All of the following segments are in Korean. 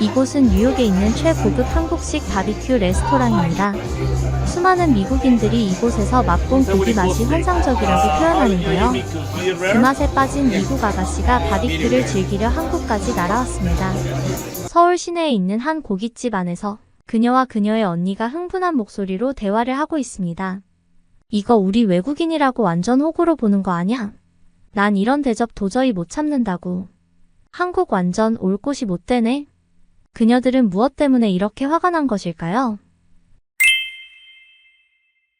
이곳은 뉴욕에 있는 최고급 한국식 바비큐 레스토랑입니다. 수많은 미국인들이 이곳에서 맛본 고기 맛이 환상적이라고 표현하는데요. 그 맛에 빠진 미국 아가씨가 바비큐를 즐기려 한국까지 날아왔습니다. 서울 시내에 있는 한 고깃집 안에서 그녀와 그녀의 언니가 흥분한 목소리로 대화를 하고 있습니다. 이거 우리 외국인이라고 완전 호구로 보는 거 아냐? 난 이런 대접 도저히 못 참는다고. 한국 완전 올 곳이 못 되네. 그녀들은 무엇 때문에 이렇게 화가 난 것일까요?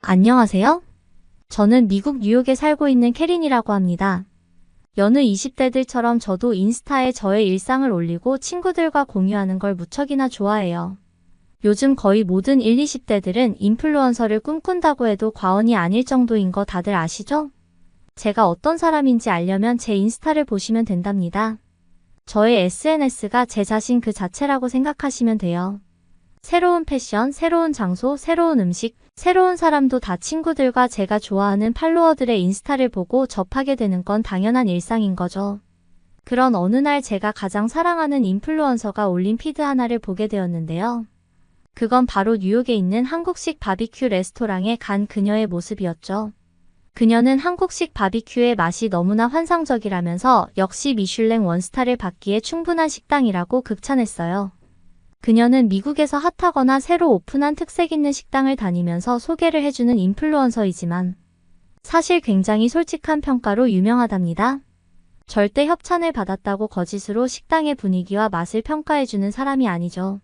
안녕하세요. 저는 미국 뉴욕에 살고 있는 캐린이라고 합니다. 여느 20대들처럼 저도 인스타에 저의 일상을 올리고 친구들과 공유하는 걸 무척이나 좋아해요. 요즘 거의 모든 20대들은 인플루언서를 꿈꾼다고 해도 과언이 아닐 정도인 거 다들 아시죠? 제가 어떤 사람인지 알려면 제 인스타를 보시면 된답니다. 저의 SNS가 제 자신 그 자체라고 생각하시면 돼요. 새로운 패션, 새로운 장소, 새로운 음식, 새로운 사람도 다 친구들과 제가 좋아하는 팔로워들의 인스타를 보고 접하게 되는 건 당연한 일상인 거죠. 그런 어느 날 제가 가장 사랑하는 인플루언서가 올린 피드 하나를 보게 되었는데요. 그건 바로 뉴욕에 있는 한국식 바비큐 레스토랑에 간 그녀의 모습이었죠. 그녀는 한국식 바비큐의 맛이 너무나 환상적이라면서 역시 미슐랭 원스타를 받기에 충분한 식당이라고 극찬했어요. 그녀는 미국에서 핫하거나 새로 오픈한 특색 있는 식당을 다니면서 소개를 해주는 인플루언서이지만 사실 굉장히 솔직한 평가로 유명하답니다. 절대 협찬을 받았다고 거짓으로 식당의 분위기와 맛을 평가해주는 사람이 아니죠.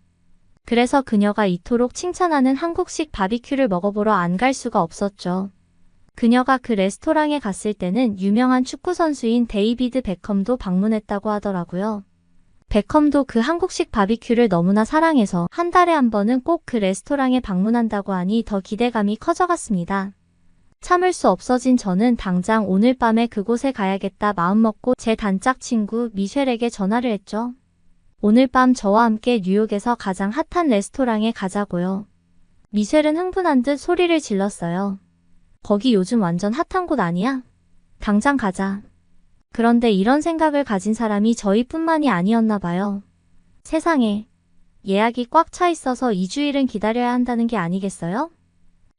그래서 그녀가 이토록 칭찬하는 한국식 바비큐를 먹어보러 안 갈 수가 없었죠. 그녀가 그 레스토랑에 갔을 때는 유명한 축구선수인 데이비드 베컴도 방문했다고 하더라고요. 베컴도 그 한국식 바비큐를 너무나 사랑해서 한 달에 한 번은 꼭 그 레스토랑에 방문한다고 하니 더 기대감이 커져갔습니다. 참을 수 없어진 저는 당장 오늘 밤에 그곳에 가야겠다 마음먹고 제 단짝 친구 미셸에게 전화를 했죠. 오늘 밤 저와 함께 뉴욕에서 가장 핫한 레스토랑에 가자고요. 미셸은 흥분한 듯 소리를 질렀어요. 거기 요즘 완전 핫한 곳 아니야? 당장 가자. 그런데 이런 생각을 가진 사람이 저희뿐만이 아니었나 봐요. 세상에. 예약이 꽉 차 있어서 2주일은 기다려야 한다는 게 아니겠어요?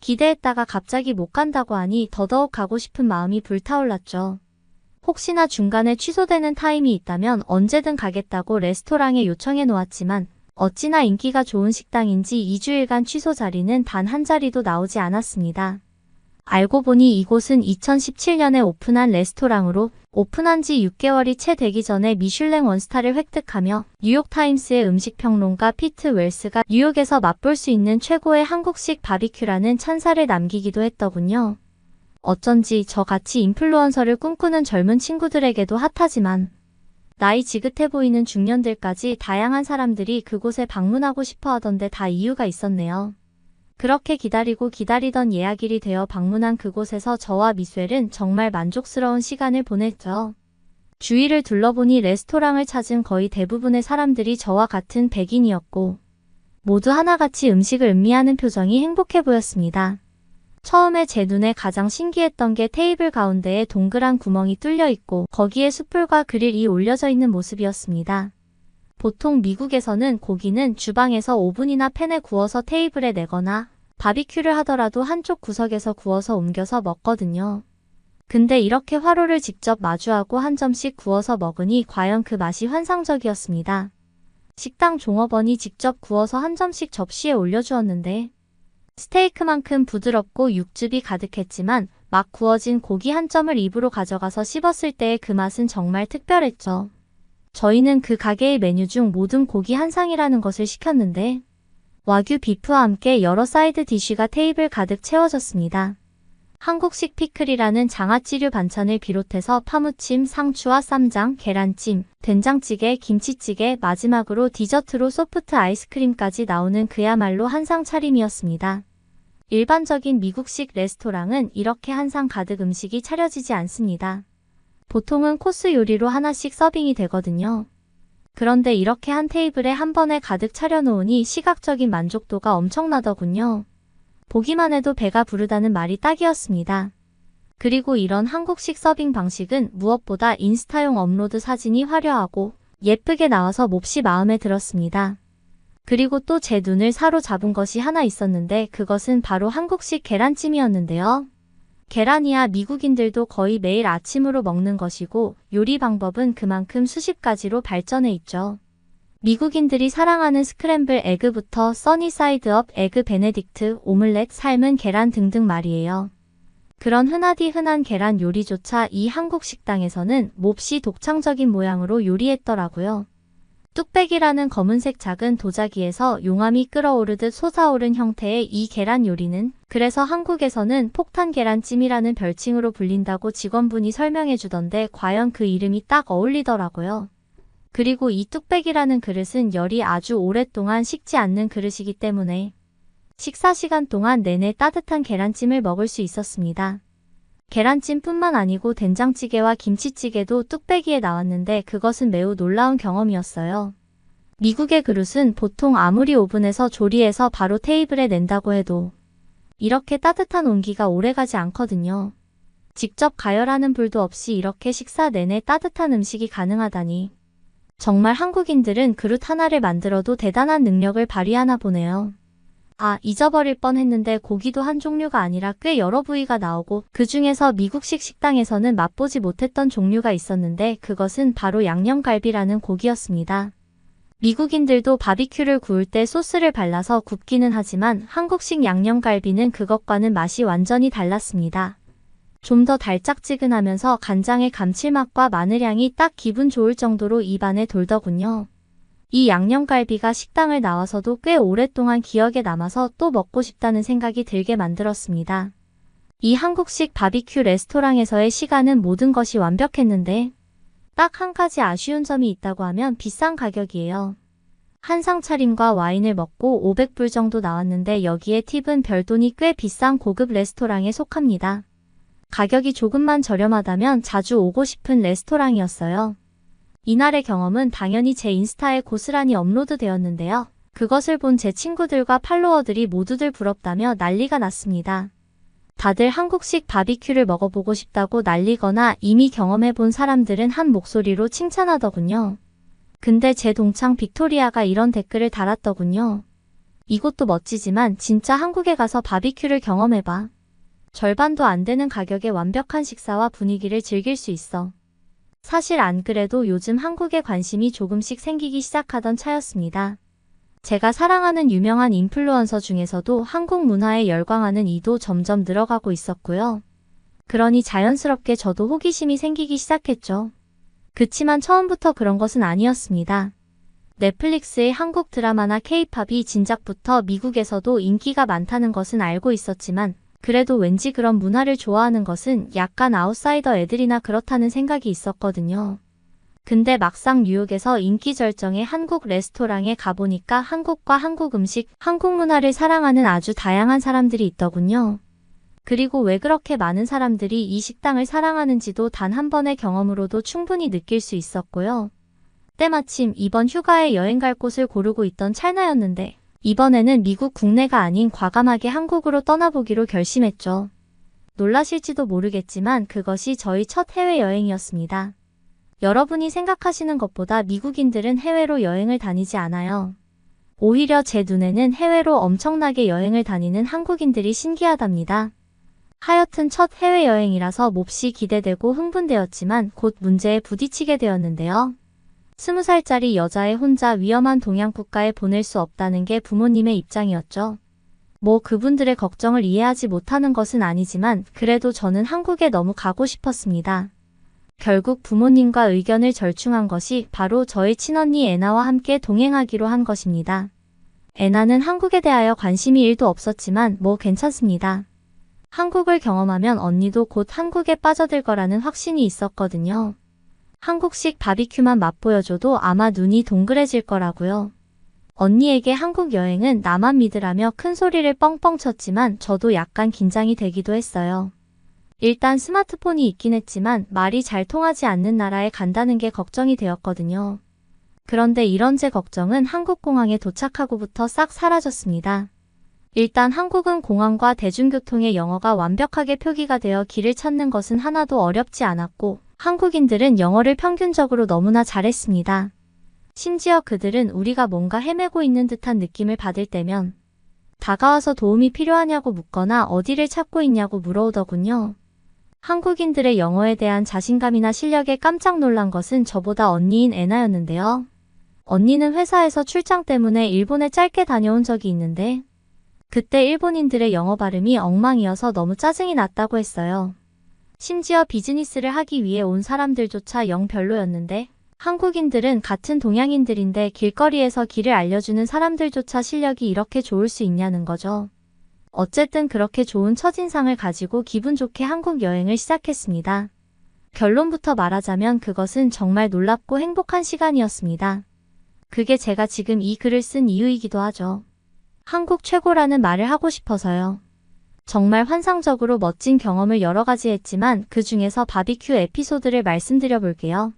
기대했다가 갑자기 못 간다고 하니 더더욱 가고 싶은 마음이 불타올랐죠. 혹시나 중간에 취소되는 타임이 있다면 언제든 가겠다고 레스토랑에 요청해 놓았지만 어찌나 인기가 좋은 식당인지 2주일간 취소 자리는 단 한 자리도 나오지 않았습니다. 알고 보니 이곳은 2017년에 오픈한 레스토랑으로 오픈한 지 6개월이 채 되기 전에 미슐랭 원스타를 획득하며 뉴욕타임스의 음식평론가 피트 웰스가 뉴욕에서 맛볼 수 있는 최고의 한국식 바비큐라는 찬사를 남기기도 했더군요. 어쩐지 저같이 인플루언서를 꿈꾸는 젊은 친구들에게도 핫하지만 나이 지긋해 보이는 중년들까지 다양한 사람들이 그곳에 방문하고 싶어 하던데 다 이유가 있었네요. 그렇게 기다리고 기다리던 예약일이 되어 방문한 그곳에서 저와 미셸은 정말 만족스러운 시간을 보냈죠. 주위를 둘러보니 레스토랑을 찾은 거의 대부분의 사람들이 저와 같은 백인이었고 모두 하나같이 음식을 음미하는 표정이 행복해 보였습니다. 처음에 제 눈에 가장 신기했던 게 테이블 가운데에 동그란 구멍이 뚫려 있고 거기에 숯불과 그릴이 올려져 있는 모습이었습니다. 보통 미국에서는 고기는 주방에서 오븐이나 팬에 구워서 테이블에 내거나 바비큐를 하더라도 한쪽 구석에서 구워서 옮겨서 먹거든요. 근데 이렇게 화로를 직접 마주하고 한 점씩 구워서 먹으니 과연 그 맛이 환상적이었습니다. 식당 종업원이 직접 구워서 한 점씩 접시에 올려주었는데 스테이크만큼 부드럽고 육즙이 가득했지만 막 구워진 고기 한 점을 입으로 가져가서 씹었을 때의 그 맛은 정말 특별했죠. 저희는 그 가게의 메뉴 중 모든 고기 한 상이라는 것을 시켰는데 와규 비프와 함께 여러 사이드 디쉬가 테이블 가득 채워졌습니다. 한국식 피클이라는 장아찌류 반찬을 비롯해서 파무침, 상추와 쌈장, 계란찜, 된장찌개, 김치찌개, 마지막으로 디저트로 소프트 아이스크림까지 나오는 그야말로 한상 차림이었습니다. 일반적인 미국식 레스토랑은 이렇게 한상 가득 음식이 차려지지 않습니다. 보통은 코스 요리로 하나씩 서빙이 되거든요. 그런데 이렇게 한 테이블에 한 번에 가득 차려놓으니 시각적인 만족도가 엄청나더군요. 보기만 해도 배가 부르다는 말이 딱이었습니다. 그리고 이런 한국식 서빙 방식은 무엇보다 인스타용 업로드 사진이 화려하고 예쁘게 나와서 몹시 마음에 들었습니다. 그리고 또 제 눈을 사로잡은 것이 하나 있었는데 그것은 바로 한국식 계란찜이었는데요. 계란이야 미국인들도 거의 매일 아침으로 먹는 것이고 요리 방법은 그만큼 수십 가지로 발전해 있죠. 미국인들이 사랑하는 스크램블 에그부터 써니사이드업 에그 베네딕트, 오믈렛, 삶은 계란 등등 말이에요. 그런 흔하디 흔한 계란 요리조차 이 한국 식당에서는 몹시 독창적인 모양으로 요리했더라고요. 뚝배기라는 검은색 작은 도자기에서 용암이 끓어오르듯 솟아오른 형태의 이 계란 요리는 그래서 한국에서는 폭탄 계란찜이라는 별칭으로 불린다고 직원분이 설명해 주던데 과연 그 이름이 딱 어울리더라고요. 그리고 이 뚝배기라는 그릇은 열이 아주 오랫동안 식지 않는 그릇이기 때문에 식사 시간 동안 내내 따뜻한 계란찜을 먹을 수 있었습니다. 계란찜뿐만 아니고 된장찌개와 김치찌개도 뚝배기에 나왔는데 그것은 매우 놀라운 경험이었어요. 미국의 그릇은 보통 아무리 오븐에서 조리해서 바로 테이블에 낸다고 해도 이렇게 따뜻한 온기가 오래가지 않거든요. 직접 가열하는 불도 없이 이렇게 식사 내내 따뜻한 음식이 가능하다니 정말 한국인들은 그릇 하나를 만들어도 대단한 능력을 발휘하나 보네요. 아, 잊어버릴 뻔했는데 고기도 한 종류가 아니라 꽤 여러 부위가 나오고 그 중에서 미국식 식당에서는 맛보지 못했던 종류가 있었는데 그것은 바로 양념갈비라는 고기였습니다. 미국인들도 바비큐를 구울 때 소스를 발라서 굽기는 하지만 한국식 양념갈비는 그것과는 맛이 완전히 달랐습니다. 좀 더 달짝지근하면서 간장의 감칠맛과 마늘향이 딱 기분 좋을 정도로 입안에 돌더군요. 이 양념갈비가 식당을 나와서도 꽤 오랫동안 기억에 남아서 또 먹고 싶다는 생각이 들게 만들었습니다. 이 한국식 바비큐 레스토랑에서의 시간은 모든 것이 완벽했는데 딱 한 가지 아쉬운 점이 있다고 하면 비싼 가격이에요. 한 상 차림과 와인을 먹고 500불 정도 나왔는데 여기에 팁은 별돈이 꽤 비싼 고급 레스토랑에 속합니다. 가격이 조금만 저렴하다면 자주 오고 싶은 레스토랑이었어요. 이날의 경험은 당연히 제 인스타에 고스란히 업로드 되었는데요. 그것을 본 제 친구들과 팔로워들이 모두들 부럽다며 난리가 났습니다. 다들 한국식 바비큐를 먹어보고 싶다고 난리거나 이미 경험해본 사람들은 한 목소리로 칭찬하더군요. 근데 제 동창 빅토리아가 이런 댓글을 달았더군요. 이곳도 멋지지만 진짜 한국에 가서 바비큐를 경험해봐. 절반도 안 되는 가격에 완벽한 식사와 분위기를 즐길 수 있어. 사실 안 그래도 요즘 한국에 관심이 조금씩 생기기 시작하던 차였습니다. 제가 사랑하는 유명한 인플루언서 중에서도 한국 문화에 열광하는 이도 점점 늘어가고 있었고요. 그러니 자연스럽게 저도 호기심이 생기기 시작했죠. 그치만 처음부터 그런 것은 아니었습니다. 넷플릭스의 한국 드라마나 케이팝이 진작부터 미국에서도 인기가 많다는 것은 알고 있었지만 그래도 왠지 그런 문화를 좋아하는 것은 약간 아웃사이더 애들이나 그렇다는 생각이 있었거든요. 근데 막상 뉴욕에서 인기 절정의 한국 레스토랑에 가보니까 한국과 한국 음식, 한국 문화를 사랑하는 아주 다양한 사람들이 있더군요. 그리고 왜 그렇게 많은 사람들이 이 식당을 사랑하는지도 단 한 번의 경험으로도 충분히 느낄 수 있었고요. 때마침 이번 휴가에 여행 갈 곳을 고르고 있던 찰나였는데 이번에는 미국 국내가 아닌 과감하게 한국으로 떠나보기로 결심했죠. 놀라실지도 모르겠지만 그것이 저희 첫 해외여행이었습니다. 여러분이 생각하시는 것보다 미국인들은 해외로 여행을 다니지 않아요. 오히려 제 눈에는 해외로 엄청나게 여행을 다니는 한국인들이 신기하답니다. 하여튼 첫 해외여행이라서 몹시 기대되고 흥분되었지만 곧 문제에 부딪히게 되었는데요. 20살짜리 여자애 혼자 위험한 동양 국가에 보낼 수 없다는 게 부모님의 입장이었죠. 뭐 그분들의 걱정을 이해하지 못하는 것은 아니지만 그래도 저는 한국에 너무 가고 싶었습니다. 결국 부모님과 의견을 절충한 것이 바로 저희 친언니 애나와 함께 동행하기로 한 것입니다. 애나는 한국에 대하여 관심이 1도 없었지만 뭐 괜찮습니다. 한국을 경험하면 언니도 곧 한국에 빠져들 거라는 확신이 있었거든요. 한국식 바비큐만 맛보여줘도 아마 눈이 동그래질 거라고요. 언니에게 한국 여행은 나만 믿으라며 큰 소리를 뻥뻥 쳤지만 저도 약간 긴장이 되기도 했어요. 일단 스마트폰이 있긴 했지만 말이 잘 통하지 않는 나라에 간다는 게 걱정이 되었거든요. 그런데 이런 제 걱정은 한국 공항에 도착하고부터 싹 사라졌습니다. 일단 한국은 공항과 대중교통의 영어가 완벽하게 표기가 되어 길을 찾는 것은 하나도 어렵지 않았고 한국인들은 영어를 평균적으로 너무나 잘했습니다. 심지어 그들은 우리가 뭔가 헤매고 있는 듯한 느낌을 받을 때면 다가와서 도움이 필요하냐고 묻거나 어디를 찾고 있냐고 물어오더군요. 한국인들의 영어에 대한 자신감이나 실력에 깜짝 놀란 것은 저보다 언니인 애나였는데요. 언니는 회사에서 출장 때문에 일본에 짧게 다녀온 적이 있는데 그때 일본인들의 영어 발음이 엉망이어서 너무 짜증이 났다고 했어요. 심지어 비즈니스를 하기 위해 온 사람들조차 영 별로였는데 한국인들은 같은 동양인들인데 길거리에서 길을 알려주는 사람들조차 실력이 이렇게 좋을 수 있냐는 거죠. 어쨌든 그렇게 좋은 첫인상을 가지고 기분 좋게 한국 여행을 시작했습니다. 결론부터 말하자면 그것은 정말 놀랍고 행복한 시간이었습니다. 그게 제가 지금 이 글을 쓴 이유이기도 하죠. 한국 최고라는 말을 하고 싶어서요. 정말 환상적으로 멋진 경험을 여러 가지 했지만 그 중에서 바비큐 에피소드를 말씀드려 볼게요.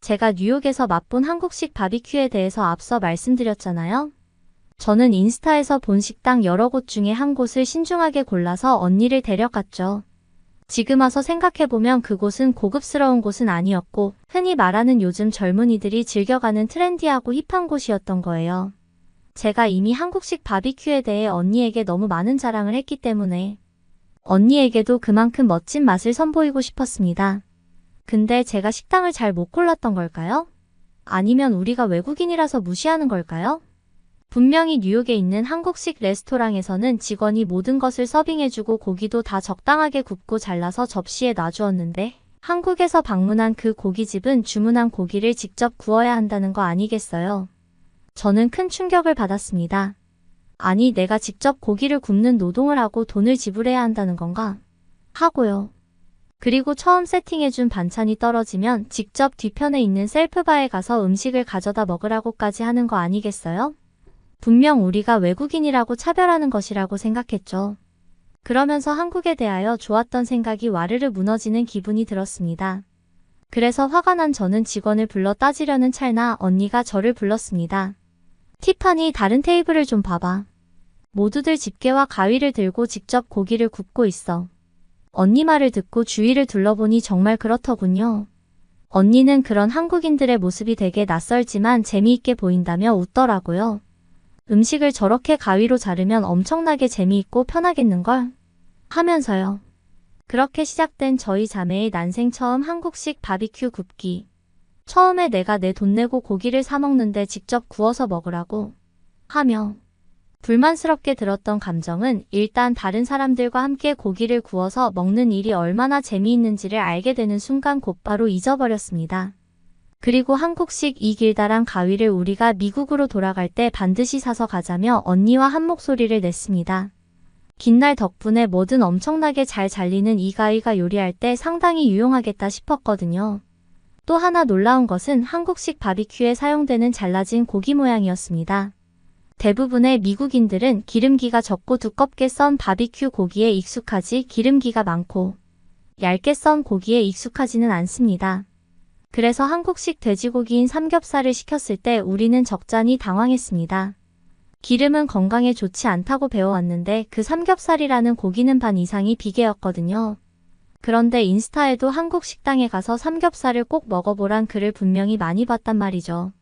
제가 뉴욕에서 맛본 한국식 바비큐에 대해서 앞서 말씀드렸잖아요. 저는 인스타에서 본 식당 여러 곳 중에 한 곳을 신중하게 골라서 언니를 데려갔죠. 지금 와서 생각해보면 그곳은 고급스러운 곳은 아니었고 흔히 말하는 요즘 젊은이들이 즐겨가는 트렌디하고 힙한 곳이었던 거예요. 제가 이미 한국식 바비큐에 대해 언니에게 너무 많은 자랑을 했기 때문에 언니에게도 그만큼 멋진 맛을 선보이고 싶었습니다. 근데 제가 식당을 잘 못 골랐던 걸까요? 아니면 우리가 외국인이라서 무시하는 걸까요? 분명히 뉴욕에 있는 한국식 레스토랑에서는 직원이 모든 것을 서빙해주고 고기도 다 적당하게 굽고 잘라서 접시에 놔주었는데 한국에서 방문한 그 고깃집은 주문한 고기를 직접 구워야 한다는 거 아니겠어요? 저는 큰 충격을 받았습니다. 아니, 내가 직접 고기를 굽는 노동을 하고 돈을 지불해야 한다는 건가? 하고요. 그리고 처음 세팅해준 반찬이 떨어지면 직접 뒤편에 있는 셀프바에 가서 음식을 가져다 먹으라고까지 하는 거 아니겠어요? 분명 우리가 외국인이라고 차별하는 것이라고 생각했죠. 그러면서 한국에 대하여 좋았던 생각이 와르르 무너지는 기분이 들었습니다. 그래서 화가 난 저는 직원을 불러 따지려는 찰나 언니가 저를 불렀습니다. 티파니, 다른 테이블을 좀 봐봐. 모두들 집게와 가위를 들고 직접 고기를 굽고 있어. 언니 말을 듣고 주위를 둘러보니 정말 그렇더군요. 언니는 그런 한국인들의 모습이 되게 낯설지만 재미있게 보인다며 웃더라고요. 음식을 저렇게 가위로 자르면 엄청나게 재미있고 편하겠는걸? 하면서요. 그렇게 시작된 저희 자매의 난생 처음 한국식 바비큐 굽기. 처음에 내가 내 돈 내고 고기를 사 먹는데 직접 구워서 먹으라고 하며 불만스럽게 들었던 감정은 일단 다른 사람들과 함께 고기를 구워서 먹는 일이 얼마나 재미있는지를 알게 되는 순간 곧바로 잊어버렸습니다. 그리고 한국식 이 길다란 가위를 우리가 미국으로 돌아갈 때 반드시 사서 가자며 언니와 한 목소리를 냈습니다. 긴 날 덕분에 뭐든 엄청나게 잘 잘리는 이 가위가 요리할 때 상당히 유용하겠다 싶었거든요. 또 하나 놀라운 것은 한국식 바비큐에 사용되는 잘라진 고기 모양이었습니다. 대부분의 미국인들은 기름기가 적고 두껍게 썬 바비큐 고기에 익숙하지 기름기가 많고 얇게 썬 고기에 익숙하지는 않습니다. 그래서 한국식 돼지고기인 삼겹살을 시켰을 때 우리는 적잖이 당황했습니다. 기름은 건강에 좋지 않다고 배워왔는데 그 삼겹살이라는 고기는 반 이상이 비계였거든요. 그런데 인스타에도 한국 식당에 가서 삼겹살을 꼭 먹어보란 글을 분명히 많이 봤단 말이죠.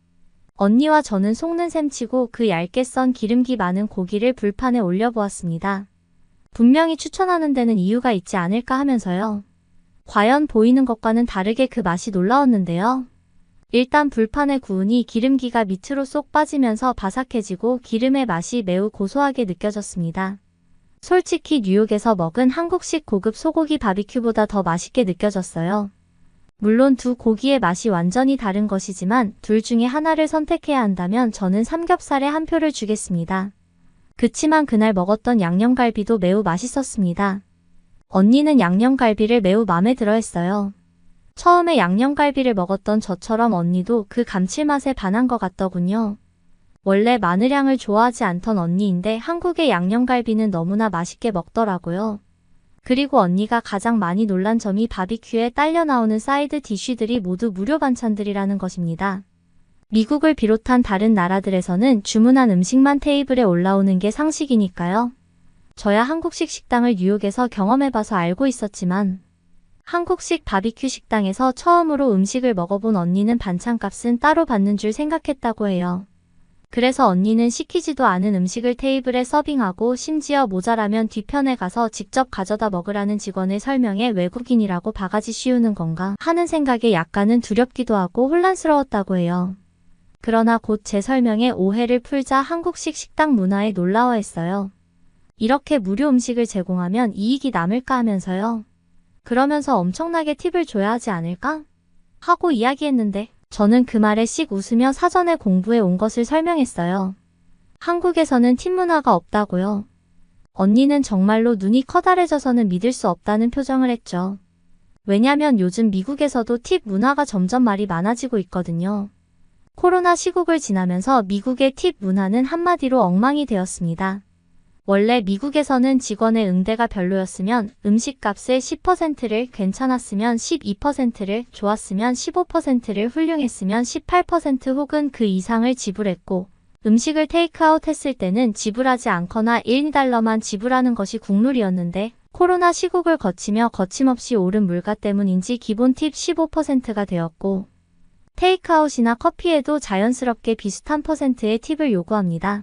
언니와 저는 속는 셈치고 그 얇게 썬 기름기 많은 고기를 불판에 올려보았습니다. 분명히 추천하는 데는 이유가 있지 않을까 하면서요. 과연 보이는 것과는 다르게 그 맛이 놀라웠는데요. 일단 불판에 구우니 기름기가 밑으로 쏙 빠지면서 바삭해지고 기름의 맛이 매우 고소하게 느껴졌습니다. 솔직히 뉴욕에서 먹은 한국식 고급 소고기 바비큐보다 더 맛있게 느껴졌어요. 물론 두 고기의 맛이 완전히 다른 것이지만 둘 중에 하나를 선택해야 한다면 저는 삼겹살에 한 표를 주겠습니다. 그치만 그날 먹었던 양념갈비도 매우 맛있었습니다. 언니는 양념갈비를 매우 마음에 들어 했어요. 처음에 양념갈비를 먹었던 저처럼 언니도 그 감칠맛에 반한 것 같더군요. 원래 마늘향을 좋아하지 않던 언니인데 한국의 양념갈비는 너무나 맛있게 먹더라고요. 그리고 언니가 가장 많이 놀란 점이 바비큐에 딸려 나오는 사이드 디쉬들이 모두 무료 반찬들이라는 것입니다. 미국을 비롯한 다른 나라들에서는 주문한 음식만 테이블에 올라오는 게 상식이니까요. 저야 한국식 식당을 뉴욕에서 경험해봐서 알고 있었지만 한국식 바비큐 식당에서 처음으로 음식을 먹어본 언니는 반찬값은 따로 받는 줄 생각했다고 해요. 그래서 언니는 시키지도 않은 음식을 테이블에 서빙하고 심지어 모자라면 뒤편에 가서 직접 가져다 먹으라는 직원을 설명해 외국인이라고 바가지 씌우는 건가 하는 생각에 약간은 두렵기도 하고 혼란스러웠다고 해요. 그러나 곧 제 설명에 오해를 풀자 한국식 식당 문화에 놀라워했어요. 이렇게 무료 음식을 제공하면 이익이 남을까 하면서요. 그러면서 엄청나게 팁을 줘야 하지 않을까? 하고 이야기했는데 저는 그 말에 씩 웃으며 사전에 공부해 온 것을 설명했어요. 한국에서는 팁 문화가 없다고요. 언니는 정말로 눈이 커다래져서는 믿을 수 없다는 표정을 했죠. 왜냐면 요즘 미국에서도 팁 문화가 점점 말이 많아지고 있거든요. 코로나 시국을 지나면서 미국의 팁 문화는 한마디로 엉망이 되었습니다. 원래 미국에서는 직원의 응대가 별로였으면 음식값의 10%를, 괜찮았으면 12%를, 좋았으면 15%를, 훌륭했으면 18% 혹은 그 이상을 지불했고 음식을 테이크아웃 했을 때는 지불하지 않거나 1달러만 지불하는 것이 국룰이었는데 코로나 시국을 거치며 거침없이 오른 물가 때문인지 기본 팁 15%가 되었고 테이크아웃이나 커피에도 자연스럽게 비슷한 퍼센트의 팁을 요구합니다.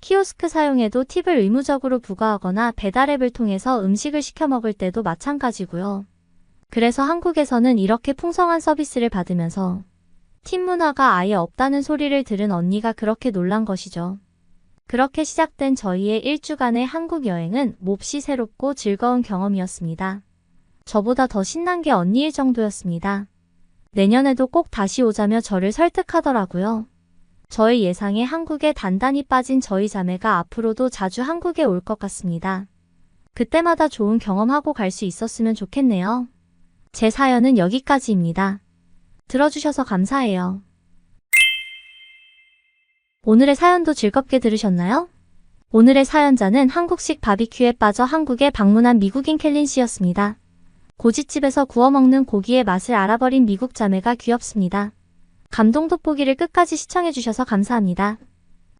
키오스크 사용에도 팁을 의무적으로 부과하거나 배달앱을 통해서 음식을 시켜 먹을 때도 마찬가지고요. 그래서 한국에서는 이렇게 풍성한 서비스를 받으면서 팁 문화가 아예 없다는 소리를 들은 언니가 그렇게 놀란 것이죠. 그렇게 시작된 저희의 1주간의 한국 여행은 몹시 새롭고 즐거운 경험이었습니다. 저보다 더 신난 게 언니일 정도였습니다. 내년에도 꼭 다시 오자며 저를 설득하더라고요. 저의 예상에 한국에 단단히 빠진 저희 자매가 앞으로도 자주 한국에 올 것 같습니다. 그때마다 좋은 경험하고 갈 수 있었으면 좋겠네요. 제 사연은 여기까지입니다. 들어주셔서 감사해요. 오늘의 사연도 즐겁게 들으셨나요? 오늘의 사연자는 한국식 바비큐에 빠져 한국에 방문한 미국인 켈린 씨였습니다. 고깃집에서 구워 먹는 고기의 맛을 알아버린 미국 자매가 귀엽습니다. 감동 돋보기를 끝까지 시청해주셔서 감사합니다.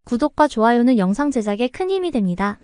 구독과 좋아요는 영상 제작에 큰 힘이 됩니다.